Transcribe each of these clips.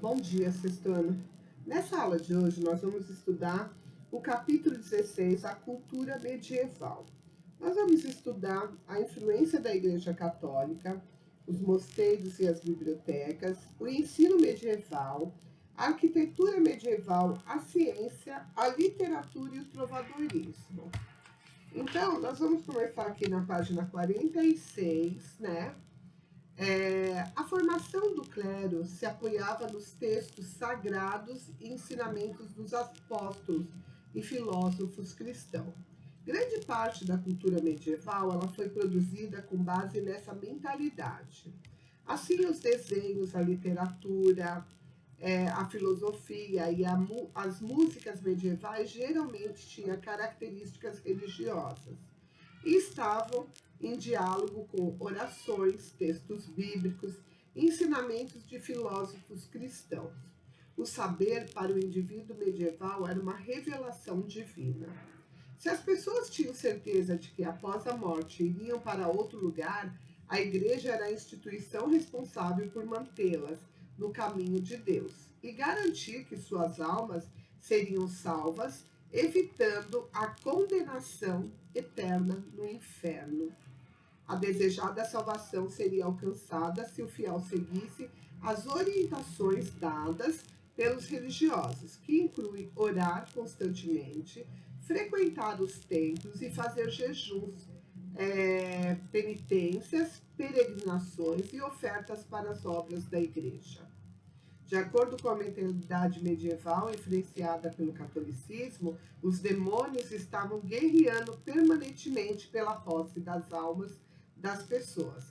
Bom dia, sexto ano. Nessa aula de hoje, nós vamos estudar o capítulo 16, a cultura medieval. Nós vamos estudar a influência da Igreja Católica, os mosteiros e as bibliotecas, o ensino medieval, a arquitetura medieval, a ciência, a literatura e o trovadorismo. Então, nós vamos começar aqui na página 46, né? A formação do clero se apoiava nos textos sagrados e ensinamentos dos apóstolos e filósofos cristãos. Grande parte da cultura medieval ela foi produzida com base nessa mentalidade. Assim, os desenhos, a literatura, a filosofia e as músicas medievais geralmente tinham características religiosas e estavam em diálogo com orações, textos bíblicos e ensinamentos de filósofos cristãos. O saber para o indivíduo medieval era uma revelação divina. Se as pessoas tinham certeza de que após a morte iriam para outro lugar, a igreja era a instituição responsável por mantê-las no caminho de Deus e garantir que suas almas seriam salvas, evitando a condenação eterna no inferno. A desejada salvação seria alcançada se o fiel seguisse as orientações dadas pelos religiosos, que incluem orar constantemente, frequentar os templos e fazer jejuns, penitências, peregrinações e ofertas para as obras da igreja. De acordo com a mentalidade medieval influenciada pelo catolicismo, os demônios estavam guerreando permanentemente pela posse das almas das pessoas.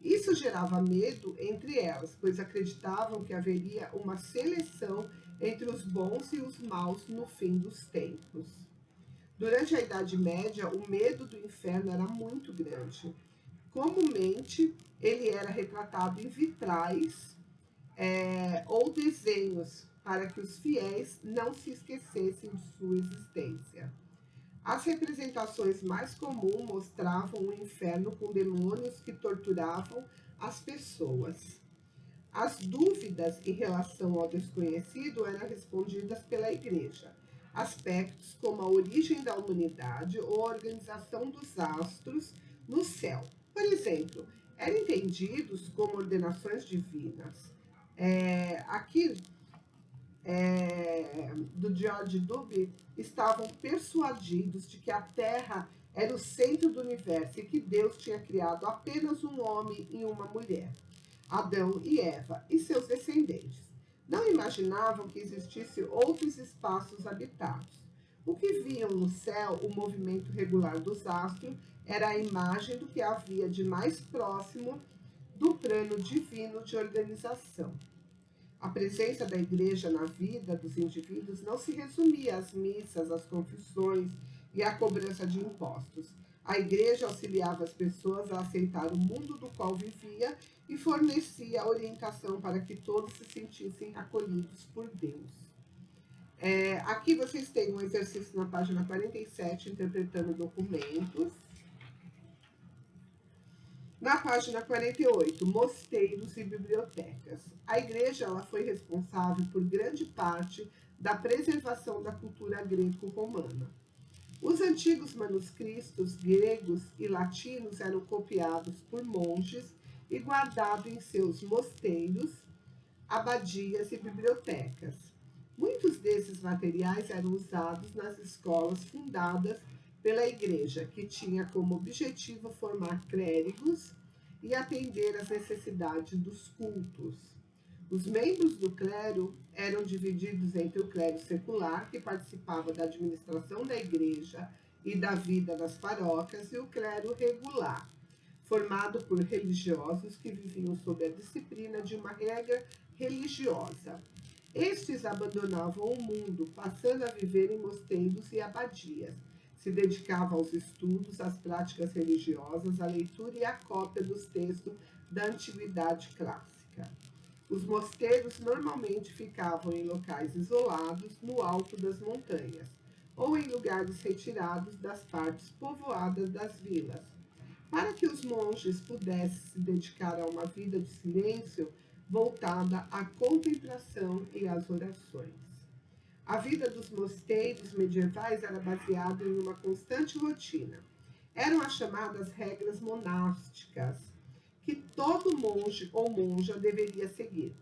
Isso gerava medo entre elas, pois acreditavam que haveria uma seleção entre os bons e os maus no fim dos tempos. Durante a Idade Média, o medo do inferno era muito grande. Comumente, ele era retratado em vitrais ou desenhos para que os fiéis não se esquecessem de sua existência. As representações mais comuns mostravam o inferno com demônios que torturavam as pessoas. As dúvidas em relação ao desconhecido eram respondidas pela Igreja. Aspectos como a origem da humanidade ou a organização dos astros no céu, por exemplo, eram entendidos como ordenações divinas. Aqui do George Duby estavam persuadidos de que a Terra era o centro do universo e que Deus tinha criado apenas um homem e uma mulher, Adão e Eva, e seus descendentes. Não imaginavam que existissem outros espaços habitados. O que viam no céu, o movimento regular dos astros, era a imagem do que havia de mais próximo do plano divino de organização. A presença da igreja na vida dos indivíduos não se resumia às missas, às confissões e à cobrança de impostos. A igreja auxiliava as pessoas a aceitar o mundo do qual vivia e fornecia orientação para que todos se sentissem acolhidos por Deus. Aqui vocês têm um exercício na página 47, interpretando documentos. Na página 48, mosteiros e bibliotecas. A igreja ela foi responsável por grande parte da preservação da cultura greco-romana. Os antigos manuscritos gregos e latinos eram copiados por monges e guardados em seus mosteiros, abadias e bibliotecas. Muitos desses materiais eram usados nas escolas fundadas pela igreja, que tinha como objetivo formar clérigos e atender às necessidades dos cultos. Os membros do clero eram divididos entre o clero secular, que participava da administração da igreja e da vida das paróquias, e o clero regular, formado por religiosos que viviam sob a disciplina de uma regra religiosa. Estes abandonavam o mundo, passando a viver em mosteiros e abadias. Se dedicava aos estudos, às práticas religiosas, à leitura e à cópia dos textos da antiguidade clássica. Os mosteiros normalmente ficavam em locais isolados, no alto das montanhas, ou em lugares retirados das partes povoadas das vilas. Para que os monges pudessem se dedicar a uma vida de silêncio, voltada à contemplação e às orações. A vida dos mosteiros medievais era baseada em uma constante rotina. Eram as chamadas regras monásticas, que todo monge ou monja deveria seguir.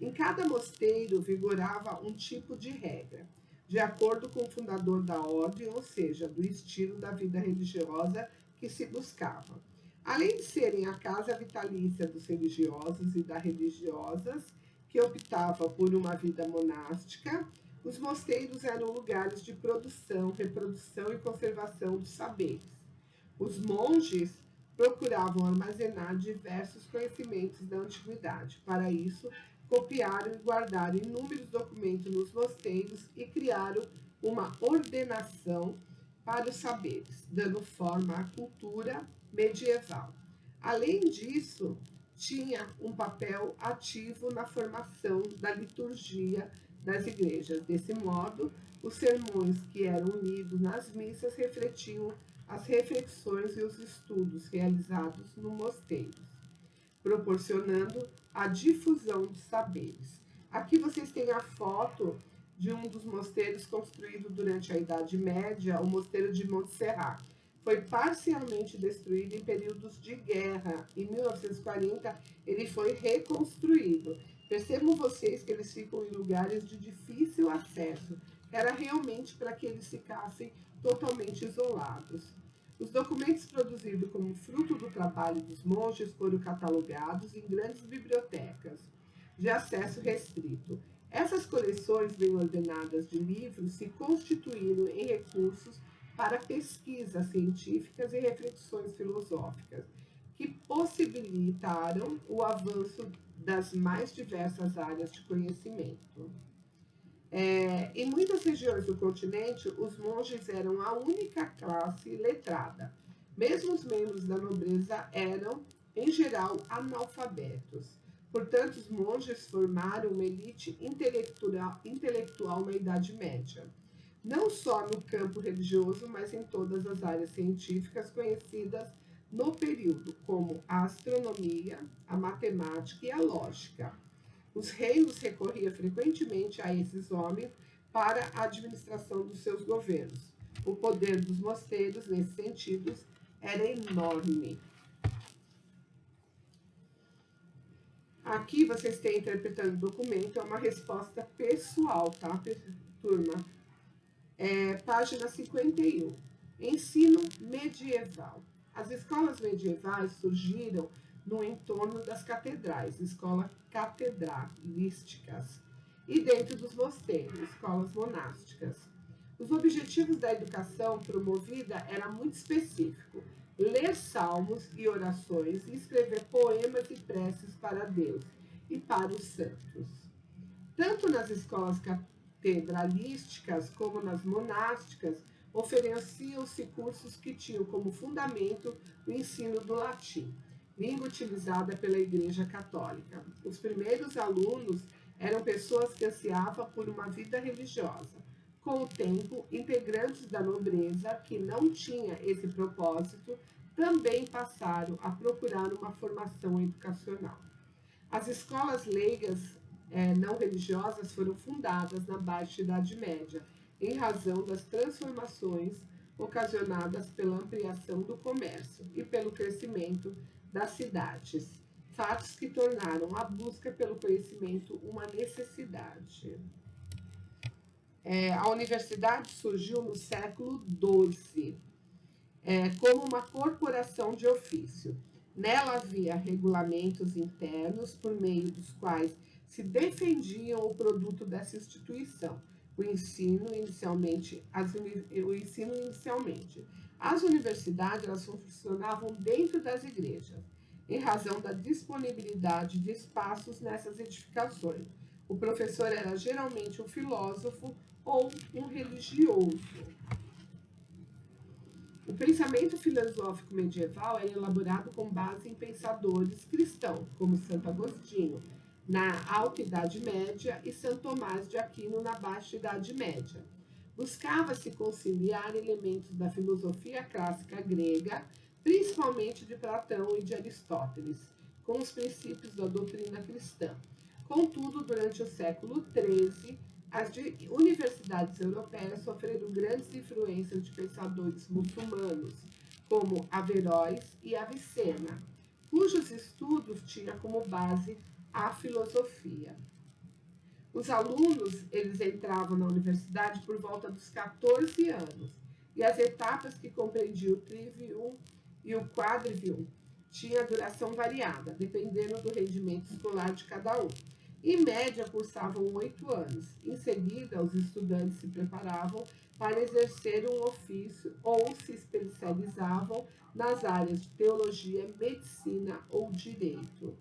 Em cada mosteiro vigorava um tipo de regra, de acordo com o fundador da ordem, ou seja, do estilo da vida religiosa que se buscava. Além de serem a casa vitalícia dos religiosos e das religiosas, que optava por uma vida monástica, os mosteiros eram lugares de produção, reprodução e conservação dos saberes. Os monges procuravam armazenar diversos conhecimentos da antiguidade. Para isso, copiaram e guardaram inúmeros documentos nos mosteiros e criaram uma ordenação para os saberes, dando forma à cultura medieval. Além disso, tinha um papel ativo na formação da liturgia das igrejas. Desse modo, os sermões que eram lidos nas missas refletiam as reflexões e os estudos realizados no mosteiro, proporcionando a difusão de saberes. Aqui vocês têm a foto de um dos mosteiros construído durante a Idade Média, o Mosteiro de Montserrat. Foi parcialmente destruído em períodos de guerra. Em 1940, ele foi reconstruído. Percebam vocês que eles ficam em lugares de difícil acesso. Era realmente para que eles ficassem totalmente isolados. Os documentos produzidos como fruto do trabalho dos monges foram catalogados em grandes bibliotecas de acesso restrito. Essas coleções bem ordenadas de livros se constituíram em recursos para pesquisas científicas e reflexões filosóficas, que possibilitaram o avanço das mais diversas áreas de conhecimento. Em muitas regiões do continente, os monges eram a única classe letrada. Mesmo os membros da nobreza eram, em geral, analfabetos. Portanto, os monges formaram uma elite intelectual na Idade Média, não só no campo religioso, mas em todas as áreas científicas conhecidas no período, como a astronomia, a matemática e a lógica. Os reinos recorriam frequentemente a esses homens para a administração dos seus governos. O poder dos mosteiros, nesse sentido, era enorme. Aqui vocês têm interpretando o documento, é uma resposta pessoal, tá, turma? Página 51. Ensino medieval. As escolas medievais surgiram no entorno das catedrais, escolas catedralísticas, e dentro dos mosteiros, escolas monásticas. Os objetivos da educação promovida era muito específico: ler salmos e orações e escrever poemas e preces para Deus e para os santos. Tanto nas escolas catedralísticas como nas monásticas, ofereciam-se cursos que tinham como fundamento o ensino do latim, língua utilizada pela Igreja Católica. Os primeiros alunos eram pessoas que ansiavam por uma vida religiosa. Com o tempo, integrantes da nobreza que não tinha esse propósito também passaram a procurar uma formação educacional. As escolas leigas não religiosas foram fundadas na Baixa Idade Média, em razão das transformações ocasionadas pela ampliação do comércio e pelo crescimento das cidades, fatos que tornaram a busca pelo conhecimento uma necessidade. A universidade surgiu no século XII, como uma corporação de ofício. Nela havia regulamentos internos por meio dos quais se defendiam o produto dessa instituição, o ensino inicialmente. As universidades elas funcionavam dentro das igrejas, em razão da disponibilidade de espaços nessas edificações. O professor era geralmente um filósofo ou um religioso. O pensamento filosófico medieval era elaborado com base em pensadores cristãos, como Santo Agostinho, na Alta Idade Média, e São Tomás de Aquino, na Baixa Idade Média. Buscava-se conciliar elementos da filosofia clássica grega, principalmente de Platão e de Aristóteles, com os princípios da doutrina cristã. Contudo, durante o século XIII, as universidades europeias sofreram grandes influências de pensadores muçulmanos, como Averroes e Avicena, cujos estudos tinham como base a filosofia. Os alunos, eles entravam na universidade por volta dos 14 anos, e as etapas que compreendiam o trivium e o quadrivium tinham duração variada, dependendo do rendimento escolar de cada um. Em média, cursavam 8 anos. Em seguida, os estudantes se preparavam para exercer um ofício ou se especializavam nas áreas de teologia, medicina ou direito.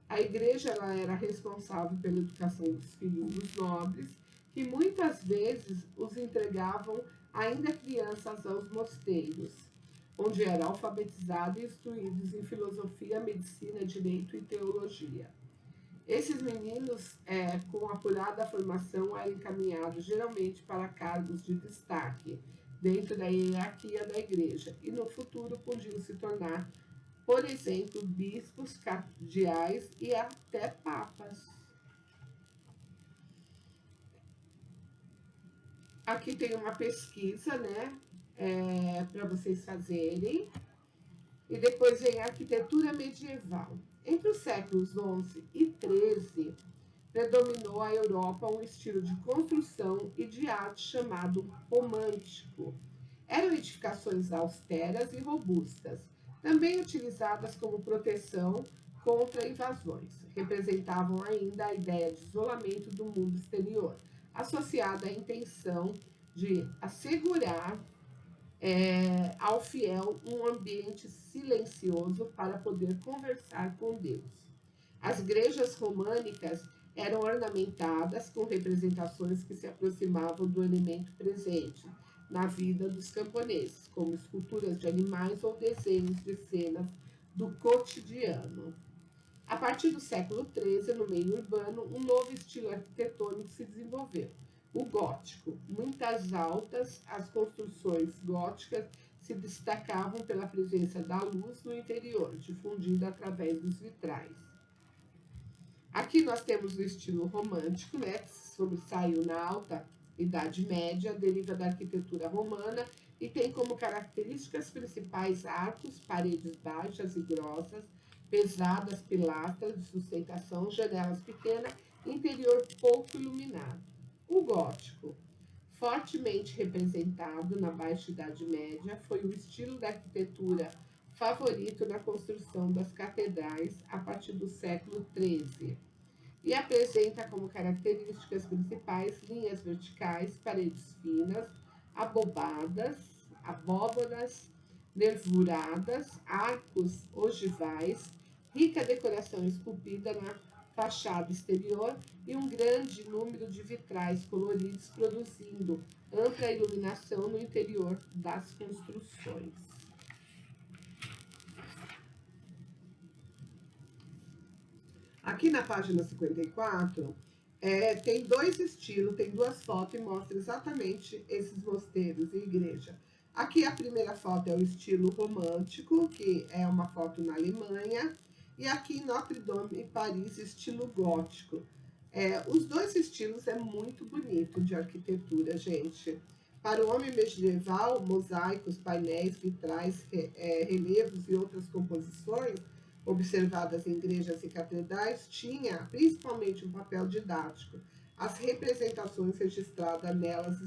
A igreja ela era responsável pela educação dos filhos dos nobres, que muitas vezes os entregavam ainda crianças aos mosteiros, onde eram alfabetizados e instruídos em filosofia, medicina, direito e teologia. Esses meninos, com apurada formação, eram encaminhados geralmente para cargos de destaque dentro da hierarquia da igreja e no futuro podiam se tornar, por exemplo, bispos, cardeais e até papas. Aqui tem uma pesquisa, né, para vocês fazerem. E depois vem a arquitetura medieval. Entre os séculos XI e XIII, predominou a Europa um estilo de construção e de arte chamado romântico. Eram edificações austeras e robustas, também utilizadas como proteção contra invasões. Representavam ainda a ideia de isolamento do mundo exterior, associada à intenção de assegurar ao fiel um ambiente silencioso para poder conversar com Deus. As igrejas românicas eram ornamentadas com representações que se aproximavam do elemento presente na vida dos camponeses, como esculturas de animais ou desenhos de cenas do cotidiano. A partir do século XIII, no meio urbano, um novo estilo arquitetônico se desenvolveu, o gótico. Muitas altas, as construções góticas se destacavam pela presença da luz no interior, difundida através dos vitrais. Aqui nós temos o estilo romântico, né, que sobressaiu na alta Idade Média, deriva da arquitetura romana e tem como características principais arcos, paredes baixas e grossas, pesadas pilastras de sustentação, janelas pequenas, interior pouco iluminado. O gótico, fortemente representado na Baixa Idade Média, foi o estilo da arquitetura favorito na construção das catedrais a partir do século XIII e apresenta como características principais linhas verticais, paredes finas, abóbadas nervuradas, arcos ogivais, rica decoração esculpida na fachada exterior e um grande número de vitrais coloridos, produzindo ampla iluminação no interior das construções. Aqui na página 54, tem dois estilos, tem duas fotos e mostra exatamente esses mosteiros e igreja. Aqui a primeira foto é o estilo romântico, que é uma foto na Alemanha, e aqui Notre Dame, em Paris, estilo gótico. Os dois estilos é muito bonito de arquitetura, gente. Para o homem medieval, mosaicos, painéis, vitrais, relevos e outras composições observadas em igrejas e catedrais tinha principalmente um papel didático. As representações registradas nessas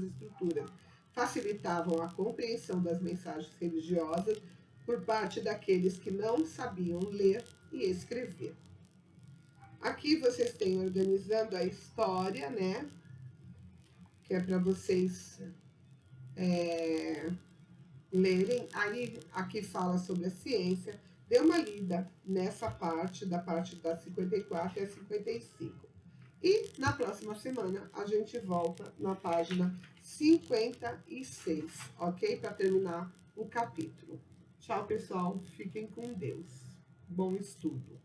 estruturas facilitavam a compreensão das mensagens religiosas por parte daqueles que não sabiam ler e escrever. Aqui vocês têm organizando a história, né? Que é para vocês lerem. Aí aqui fala sobre a ciência. Dê uma lida nessa parte da 54 e a 55. E na próxima semana a gente volta na página 56, ok? Para terminar o capítulo. Tchau, pessoal. Fiquem com Deus. Bom estudo.